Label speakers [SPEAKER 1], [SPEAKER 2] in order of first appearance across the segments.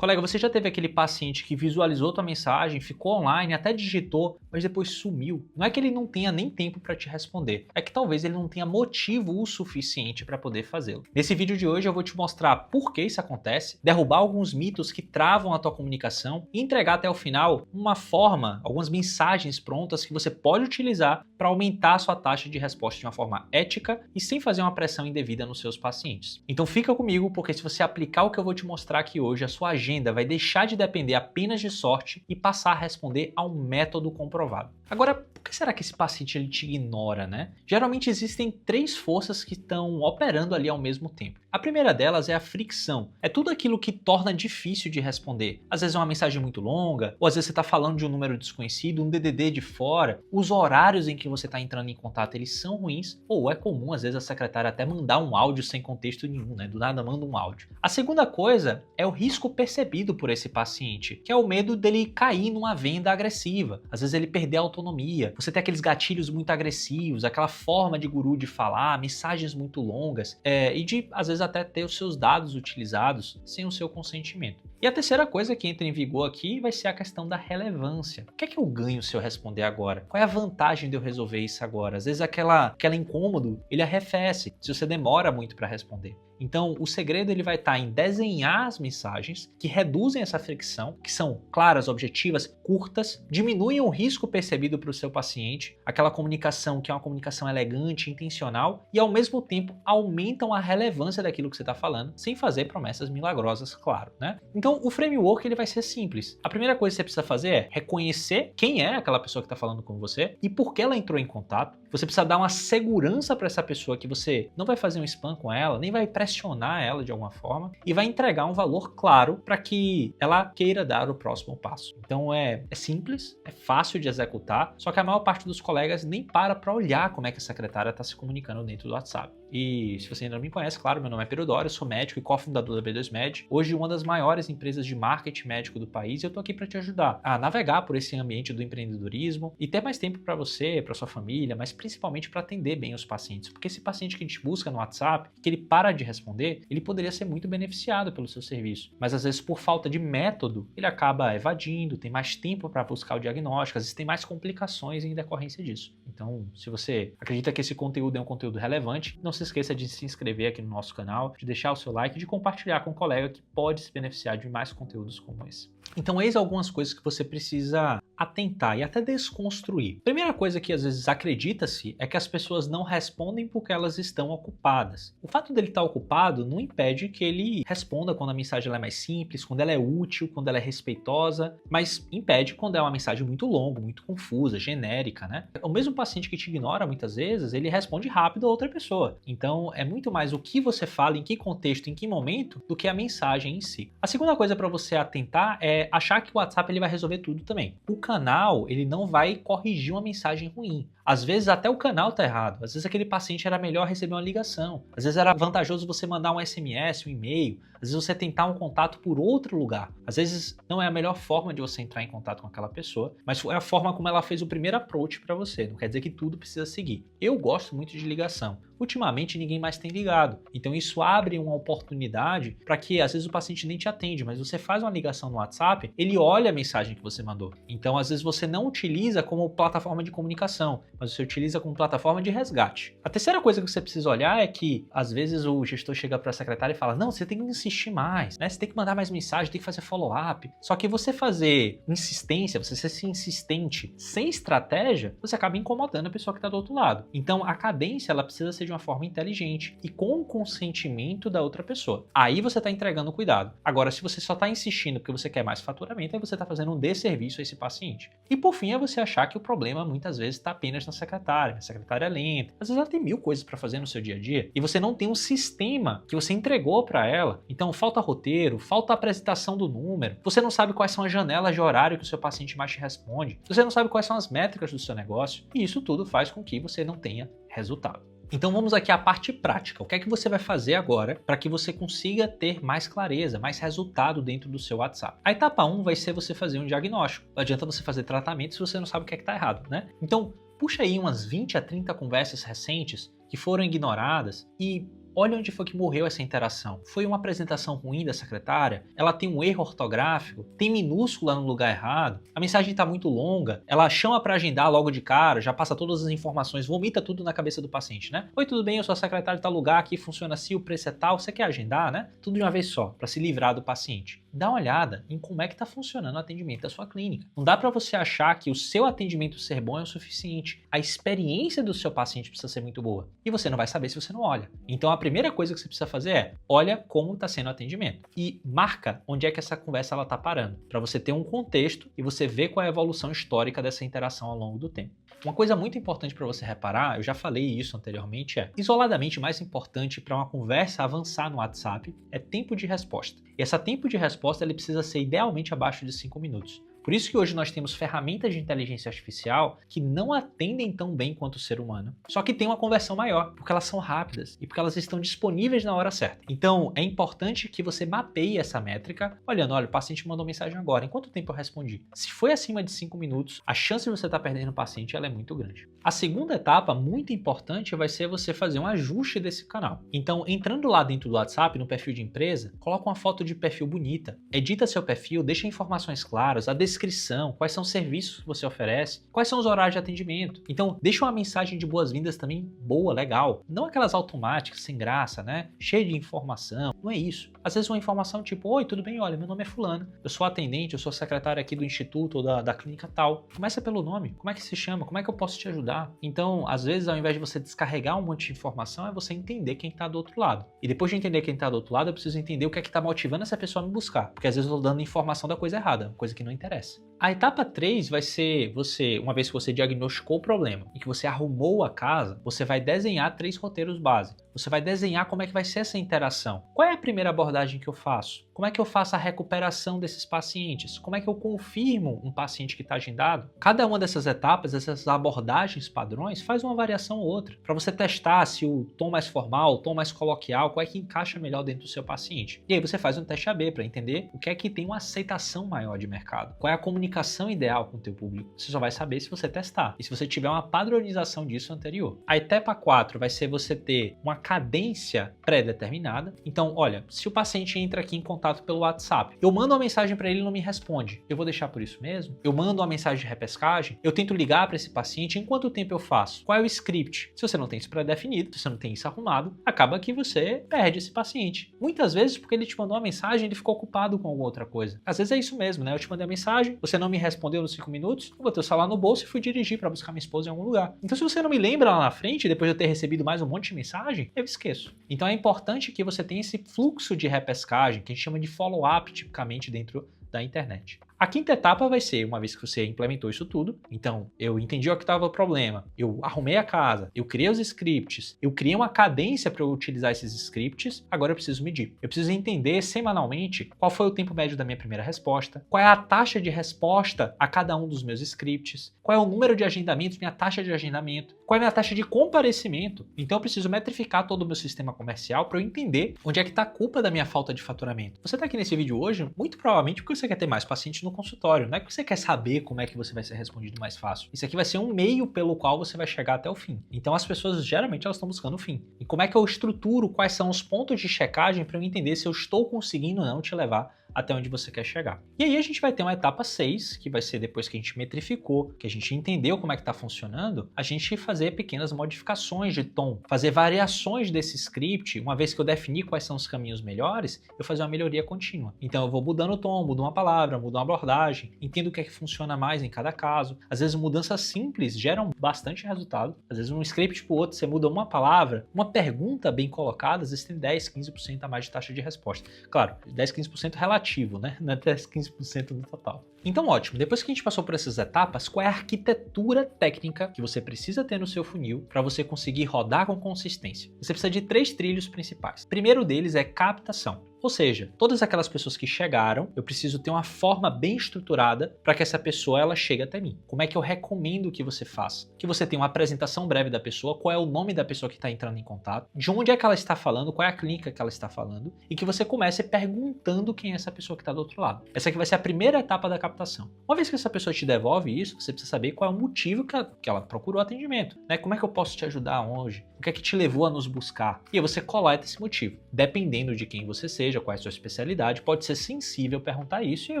[SPEAKER 1] Colega, você já teve aquele paciente que visualizou tua mensagem, ficou online, até digitou, mas depois sumiu? Não é que ele não tenha nem tempo para te responder, é que talvez ele não tenha motivo o suficiente para poder fazê-lo. Nesse vídeo de hoje eu vou te mostrar por que isso acontece, derrubar alguns mitos que travam a tua comunicação e entregar até o final uma forma, algumas mensagens prontas que você pode utilizar para aumentar a sua taxa de resposta de uma forma ética e sem fazer uma pressão indevida nos seus pacientes. Então fica comigo, porque se você aplicar o que eu vou te mostrar aqui hoje, a sua agenda vai deixar de depender apenas de sorte e passar a responder a um método comprovado. Agora, por que será que esse paciente ele te ignora, né? Geralmente existem três forças que estão operando ali ao mesmo tempo. A primeira delas é a fricção. É tudo aquilo que torna difícil de responder. Às vezes é uma mensagem muito longa, ou às vezes você está falando de um número desconhecido, um DDD de fora. Os horários em que você está entrando em contato, eles são ruins, ou é comum às vezes a secretária até mandar um áudio sem contexto nenhum, né? Do nada manda um áudio. A segunda coisa é o risco percebido por esse paciente, que é o medo dele cair numa venda agressiva. Às vezes ele perder a autonomia, você tem aqueles gatilhos muito agressivos, aquela forma de guru de falar, mensagens muito longas, e de às vezes até ter os seus dados utilizados sem o seu consentimento. E a terceira coisa que entra em vigor aqui vai ser a questão da relevância. O que é que eu ganho se eu responder agora? Qual é a vantagem de eu resolver isso agora? Às vezes aquela incômodo, ele arrefece se você demora muito para responder. Então, o segredo ele vai estar em desenhar as mensagens que reduzem essa fricção, que são claras, objetivas, curtas, diminuem o risco percebido para o seu paciente, aquela comunicação que é uma comunicação elegante, intencional, e ao mesmo tempo aumentam a relevância daquilo que você está falando, sem fazer promessas milagrosas, claro, né? Então, o framework ele vai ser simples. A primeira coisa que você precisa fazer é reconhecer quem é aquela pessoa que está falando com você e por que ela entrou em contato. Você precisa dar uma segurança para essa pessoa que você não vai fazer um spam com ela, nem vai pressionar ela de alguma forma e vai entregar um valor claro para que ela queira dar o próximo passo. Então é simples, é fácil de executar, só que a maior parte dos colegas nem para olhar como é que a secretária está se comunicando dentro do WhatsApp. E se você ainda não me conhece, claro, meu nome é Perodoro, eu sou médico e cofundador da B2Med, hoje uma das maiores empresas de marketing médico do país, e eu estou aqui para te ajudar a navegar por esse ambiente do empreendedorismo e ter mais tempo para você, para sua família, mas principalmente para atender bem os pacientes, porque esse paciente que a gente busca no WhatsApp, que ele para de responder, ele poderia ser muito beneficiado pelo seu serviço, mas às vezes por falta de método, ele acaba evadindo, tem mais tempo para buscar o diagnóstico, às vezes tem mais complicações em decorrência disso. Então, se você acredita que esse conteúdo é um conteúdo relevante, não se esqueça de se inscrever aqui no nosso canal, de deixar o seu like e de compartilhar com um colega que pode se beneficiar de mais conteúdos como esse. Então, eis algumas coisas que você precisa atentar e até desconstruir. Primeira coisa que às vezes acredita-se é que as pessoas não respondem porque elas estão ocupadas. O fato dele estar ocupado não impede que ele responda quando a mensagem é mais simples, quando ela é útil, quando ela é respeitosa, mas impede quando é uma mensagem muito longa, muito confusa, genérica, né? O mesmo paciente que te ignora muitas vezes, ele responde rápido a outra pessoa. Então, é muito mais o que você fala, em que contexto, em que momento, do que a mensagem em si. A segunda coisa para você atentar é achar que o WhatsApp ele vai resolver tudo também. O canal, ele não vai corrigir uma mensagem ruim. Às vezes até o canal tá errado. Às vezes aquele paciente era melhor receber uma ligação. Às vezes era vantajoso você mandar um SMS, um e-mail. Às vezes você tentar um contato por outro lugar. Às vezes não é a melhor forma de você entrar em contato com aquela pessoa, mas é a forma como ela fez o primeiro approach para você. Não quer dizer que tudo precisa seguir. Eu gosto muito de ligação. Ultimamente ninguém mais tem ligado. Então isso abre uma oportunidade para que às vezes o paciente nem te atende, mas você faz uma ligação no WhatsApp, ele olha a mensagem que você mandou. Então às vezes você não utiliza como plataforma de comunicação, mas você utiliza como plataforma de resgate. A terceira coisa que você precisa olhar é que às vezes o gestor chega para a secretária e fala: não, você tem que insistir mais, né? Você tem que mandar mais mensagem, tem que fazer follow-up. Só que você fazer insistência, você ser insistente sem estratégia, você acaba incomodando a pessoa que está do outro lado. Então a cadência ela precisa ser de uma forma inteligente e com o consentimento da outra pessoa. Aí você está entregando cuidado. Agora, se você só está insistindo porque você quer mais faturamento, aí você está fazendo um desserviço a esse paciente. E por fim, é você achar que o problema muitas vezes está apenas na secretária. A secretária é lenta. Às vezes ela tem 1000 coisas para fazer no seu dia a dia e você não tem um sistema que você entregou para ela. Então, falta roteiro, falta apresentação do número. Você não sabe quais são as janelas de horário que o seu paciente mais te responde. Você não sabe quais são as métricas do seu negócio. E isso tudo faz com que você não tenha resultado. Então vamos aqui à parte prática. O que é que você vai fazer agora para que você consiga ter mais clareza, mais resultado dentro do seu WhatsApp? A etapa 1 vai ser você fazer um diagnóstico. Não adianta você fazer tratamento se você não sabe o que é que está errado, né? Então puxa aí umas 20 a 30 conversas recentes que foram ignoradas e olha onde foi que morreu essa interação. Foi uma apresentação ruim da secretária? Ela tem um erro ortográfico? Tem minúscula no lugar errado? A mensagem está muito longa? Ela chama para agendar logo de cara, já passa todas as informações, vomita tudo na cabeça do paciente, né? Oi, tudo bem? Eu sou a secretária de tal lugar, aqui funciona assim, o preço é tal, você quer agendar, né? Tudo de uma vez só, para se livrar do paciente. Dá uma olhada em como é que está funcionando o atendimento da sua clínica. Não dá para você achar que o seu atendimento ser bom é o suficiente. A experiência do seu paciente precisa ser muito boa. E você não vai saber se você não olha. Então a primeira coisa que você precisa fazer é, olha como está sendo o atendimento. E marca onde é que essa conversa está parando. Para você ter um contexto e você ver qual é a evolução histórica dessa interação ao longo do tempo. Uma coisa muito importante para você reparar, eu já falei isso anteriormente, é isoladamente mais importante para uma conversa avançar no WhatsApp é tempo de resposta. E esse tempo de resposta ele precisa ser idealmente abaixo de 5 minutos. Por isso que hoje nós temos ferramentas de inteligência artificial que não atendem tão bem quanto o ser humano, só que tem uma conversão maior, porque elas são rápidas e porque elas estão disponíveis na hora certa. Então, é importante que você mapeie essa métrica, olhando, olha, o paciente mandou mensagem agora, em quanto tempo eu respondi? Se foi acima de 5 minutos, a chance de você estar perdendo o paciente ela é muito grande. A segunda etapa, muito importante, vai ser você fazer um ajuste desse canal. Então, entrando lá dentro do WhatsApp, no perfil de empresa, coloca uma foto de perfil bonita, edita seu perfil, deixa informações claras, a descrição, quais são os serviços que você oferece, quais são os horários de atendimento. Então, deixa uma mensagem de boas-vindas também boa, legal. Não aquelas automáticas, sem graça, né? Cheia de informação. Não é isso. Às vezes uma informação tipo, oi, tudo bem? Olha, meu nome é fulano. Eu sou atendente, eu sou secretário aqui do instituto ou da clínica tal. Começa pelo nome. Como é que se chama? Como é que eu posso te ajudar? Então, às vezes, ao invés de você descarregar um monte de informação, é você entender quem está do outro lado. E depois de entender quem está do outro lado, eu preciso entender o que é que está motivando essa pessoa a me buscar. Porque às vezes eu estou dando informação da coisa errada, coisa que não interessa. A etapa 3 vai ser você, uma vez que você diagnosticou o problema e que você arrumou a casa, você vai desenhar 3 roteiros base. Você vai desenhar como é que vai ser essa interação. Qual é a primeira abordagem que eu faço? Como é que eu faço a recuperação desses pacientes? Como é que eu confirmo um paciente que está agendado? Cada uma dessas etapas, essas abordagens padrões, faz uma variação ou outra. Para você testar se o tom mais formal, o tom mais coloquial, qual é que encaixa melhor dentro do seu paciente. E aí você faz um teste AB para entender o que é que tem uma aceitação maior de mercado. Qual é a comunicação ideal com o teu público. Você só vai saber se você testar. E se você tiver uma padronização disso anterior. A etapa 4 vai ser você ter uma cadência pré-determinada. Então, olha, se o paciente entra aqui em contato pelo WhatsApp, eu mando uma mensagem para ele e não me responde. Eu vou deixar por isso mesmo? Eu mando uma mensagem de repescagem? Eu tento ligar para esse paciente? Em quanto tempo eu faço? Qual é o script? Se você não tem isso pré-definido, se você não tem isso arrumado, acaba que você perde esse paciente. Muitas vezes porque ele te mandou uma mensagem, ele ficou ocupado com alguma outra coisa. Às vezes é isso mesmo, né? Eu te mandei a mensagem, você não me respondeu nos 5 minutos, eu botei o celular no bolso e fui dirigir para buscar minha esposa em algum lugar. Então se você não me lembra lá na frente, depois de eu ter recebido mais um monte de mensagem, eu esqueço. Então é importante que você tenha esse fluxo de repescagem, que a gente chama de follow-up tipicamente dentro da internet. A quinta etapa vai ser, uma vez que você implementou isso tudo, então eu entendi o que estava o problema, eu arrumei a casa, eu criei os scripts, eu criei uma cadência para eu utilizar esses scripts, agora eu preciso medir. Eu preciso entender semanalmente qual foi o tempo médio da minha primeira resposta, qual é a taxa de resposta a cada um dos meus scripts, qual é o número de agendamentos, minha taxa de agendamento, qual é a minha taxa de comparecimento. Então eu preciso metrificar todo o meu sistema comercial para eu entender onde é que está a culpa da minha falta de faturamento. Você está aqui nesse vídeo hoje, muito provavelmente porque você quer ter mais pacientes no consultório, não é que você quer saber como é que você vai ser respondido mais fácil. Isso aqui vai ser um meio pelo qual você vai chegar até o fim. Então as pessoas geralmente elas estão buscando o fim. E como é que eu estruturo, quais são os pontos de checagem para eu entender se eu estou conseguindo ou não te levar até onde você quer chegar. E aí a gente vai ter uma etapa 6, que vai ser depois que a gente metrificou, que a gente entendeu como é que está funcionando, a gente fazer pequenas modificações de tom, fazer variações desse script, uma vez que eu defini quais são os caminhos melhores, eu fazer uma melhoria contínua. Então eu vou mudando o tom, mudo uma palavra, mudo uma abordagem, entendo o que é que funciona mais em cada caso. Às vezes mudanças simples geram bastante resultado. Às vezes um script para o outro, você muda uma palavra, uma pergunta bem colocada, às vezes tem 10, 15% a mais de taxa de resposta. Claro, 10, 15% relativo, né? Não é 10, 15% no total. Então, ótimo. Depois que a gente passou por essas etapas, qual é a arquitetura técnica que você precisa ter no seu funil para você conseguir rodar com consistência? Você precisa de 3 trilhos principais. O primeiro deles é captação. Ou seja, todas aquelas pessoas que chegaram, eu preciso ter uma forma bem estruturada para que essa pessoa ela chegue até mim. Como é que eu recomendo que você faça? Que você tenha uma apresentação breve da pessoa, qual é o nome da pessoa que está entrando em contato, de onde é que ela está falando, qual é a clínica que ela está falando, e que você comece perguntando quem é essa pessoa que está do outro lado. Essa aqui vai ser a primeira etapa da captação. captação. Uma vez que essa pessoa te devolve isso, você precisa saber qual é o motivo que ela procurou atendimento, né? Como é que eu posso te ajudar hoje? O que é que te levou a nos buscar? E aí você coleta esse motivo. Dependendo de quem você seja, qual é a sua especialidade, pode ser sensível perguntar isso e aí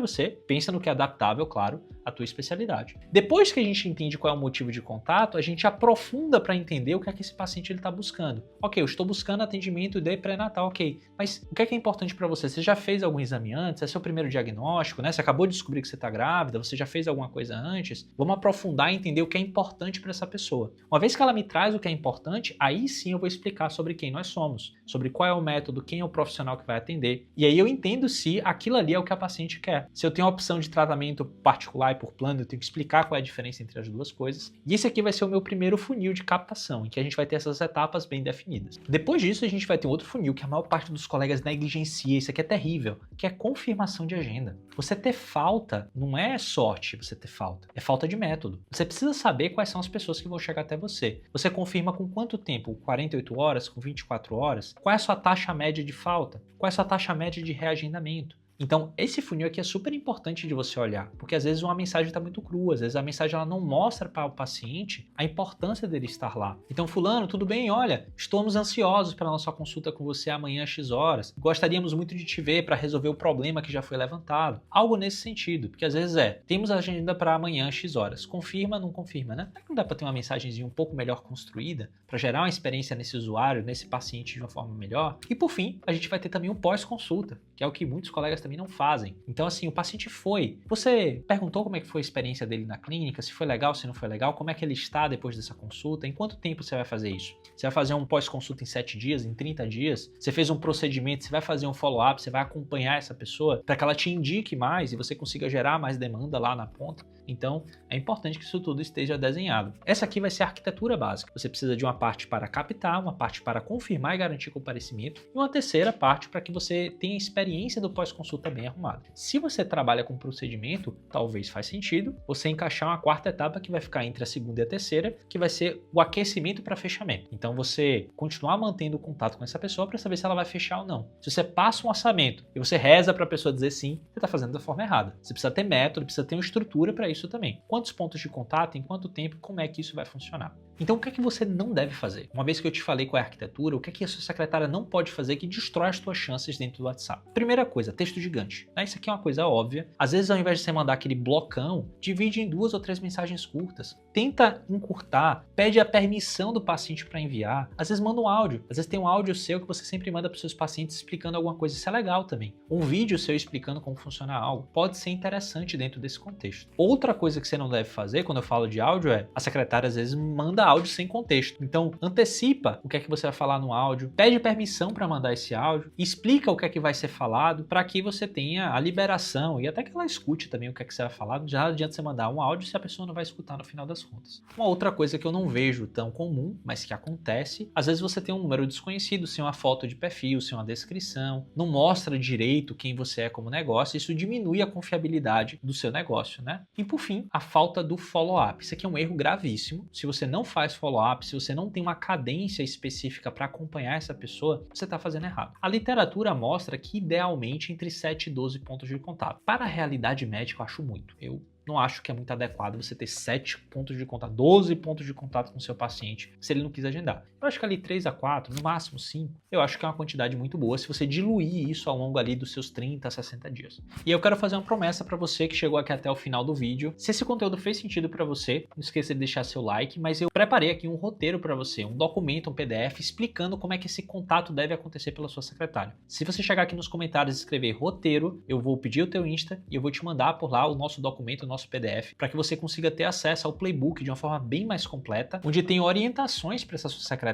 [SPEAKER 1] você pensa no que é adaptável, claro, à tua especialidade. Depois que a gente entende qual é o motivo de contato, a gente aprofunda para entender o que é que esse paciente está buscando. Ok, eu estou buscando atendimento de pré-natal, ok, mas o que é importante para você? Você já fez algum exame antes? É seu primeiro diagnóstico, né? Você acabou de descobrir que você está grávida, você já fez alguma coisa antes? Vamos aprofundar e entender o que é importante para essa pessoa. Uma vez que ela me traz o que é importante, aí sim eu vou explicar sobre quem nós somos, sobre qual é o método, quem é o profissional que vai atender. E aí eu entendo se aquilo ali é o que a paciente quer. Se eu tenho a opção de tratamento particular e por plano, eu tenho que explicar qual é a diferença entre as duas coisas. E esse aqui vai ser o meu primeiro funil de captação, em que a gente vai ter essas etapas bem definidas. Depois disso, a gente vai ter outro funil que a maior parte dos colegas negligencia, isso aqui é terrível, que é confirmação de agenda. Você ter falta não é sorte você ter falta, é falta de método. Você precisa saber quais são as pessoas que vão chegar até você. Você confirma com quanto tempo? 48 horas? Com 24 horas? Qual é a sua taxa média de falta? Qual é a sua taxa média de reagendamento? Então, esse funil aqui é super importante de você olhar, porque às vezes uma mensagem está muito crua, às vezes a mensagem ela não mostra para o paciente a importância dele estar lá. Então, fulano, tudo bem? Olha, estamos ansiosos pela nossa consulta com você amanhã às X horas. Gostaríamos muito de te ver para resolver o problema que já foi levantado. Algo nesse sentido, porque às vezes temos a agenda para amanhã às X horas. Confirma, não confirma, né? Não dá para ter uma mensagenzinha um pouco melhor construída para gerar uma experiência nesse usuário, nesse paciente de uma forma melhor? E por fim, a gente vai ter também um pós-consulta, que é o que muitos colegas também não fazem. Então, assim, o paciente foi. Você perguntou como é que foi a experiência dele na clínica, se foi legal, se não foi legal, como é que ele está depois dessa consulta, em quanto tempo você vai fazer isso? Você vai fazer um pós-consulta em 7 dias, em 30 dias? Você fez um procedimento, você vai fazer um follow-up, você vai acompanhar essa pessoa para que ela te indique mais e você consiga gerar mais demanda lá na ponta? Então, é importante que isso tudo esteja desenhado. Essa aqui vai ser a arquitetura básica. Você precisa de uma parte para captar, uma parte para confirmar e garantir comparecimento e uma terceira parte para que você tenha experiência do pós-consulta bem arrumado. Se você trabalha com procedimento, talvez faz sentido você encaixar uma quarta etapa que vai ficar entre a segunda e a terceira, que vai ser o aquecimento para fechamento. Então, você continuar mantendo o contato com essa pessoa para saber se ela vai fechar ou não. Se você passa um orçamento e você reza para a pessoa dizer sim, você está fazendo da forma errada. Você precisa ter método, precisa ter uma estrutura para isso também. Quantos pontos de contato, em quanto tempo, como é que isso vai funcionar? Então, o que é que você não deve fazer? Uma vez que eu te falei qual é a arquitetura, o que é que a sua secretária não pode fazer que destrói as suas chances dentro do WhatsApp? Primeira coisa, texto gigante. Isso aqui é uma coisa óbvia. Às vezes, ao invés de você mandar aquele blocão, divide em 2 ou 3 mensagens curtas. Tenta encurtar, pede a permissão do paciente para enviar. Às vezes, manda um áudio. Às vezes, tem um áudio seu que você sempre manda para os seus pacientes explicando alguma coisa. Isso é legal também. Um vídeo seu explicando como funciona algo pode ser interessante dentro desse contexto. Outra coisa que você não deve fazer quando eu falo de áudio é a secretária às vezes manda áudio sem contexto. Então, antecipa o que é que você vai falar no áudio, pede permissão para mandar esse áudio, explica o que é que vai ser falado para que você tenha a liberação e até que ela escute também o que é que você vai falar. Já adianta você mandar um áudio se a pessoa não vai escutar no final das contas. Uma outra coisa que eu não vejo tão comum, mas que acontece, às vezes você tem um número desconhecido, sem uma foto de perfil, sem uma descrição, não mostra direito quem você é como negócio, isso diminui a confiabilidade do seu negócio, né? E por fim, a falta do follow-up. Isso aqui é um erro gravíssimo. Se você não faz follow-up, se você não tem uma cadência específica para acompanhar essa pessoa, você está fazendo errado. A literatura mostra que idealmente entre 7 e 12 pontos de contato. Para a realidade médica, eu acho muito. Eu não acho que é muito adequado você ter 7 pontos de contato, 12 pontos de contato com o seu paciente, se ele não quiser agendar. Eu acho que ali 3 a 4, no máximo 5, eu acho que é uma quantidade muito boa se você diluir isso ao longo ali dos seus 30 a 60 dias. E eu quero fazer uma promessa para você que chegou aqui até o final do vídeo. Se esse conteúdo fez sentido para você, não esqueça de deixar seu like, mas eu preparei aqui um roteiro para você, um documento, um PDF, explicando como é que esse contato deve acontecer pela sua secretária. Se você chegar aqui nos comentários e escrever roteiro, eu vou pedir o teu Insta e eu vou te mandar por lá o nosso documento, o nosso PDF, para que você consiga ter acesso ao playbook de uma forma bem mais completa, onde tem orientações para essa sua secretária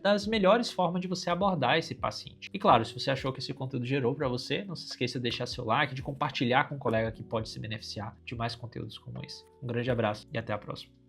[SPEAKER 1] das melhores formas de você abordar esse paciente. E claro, se você achou que esse conteúdo gerou para você, não se esqueça de deixar seu like, de compartilhar com um colega que pode se beneficiar de mais conteúdos como esse. Um grande abraço e até a próxima.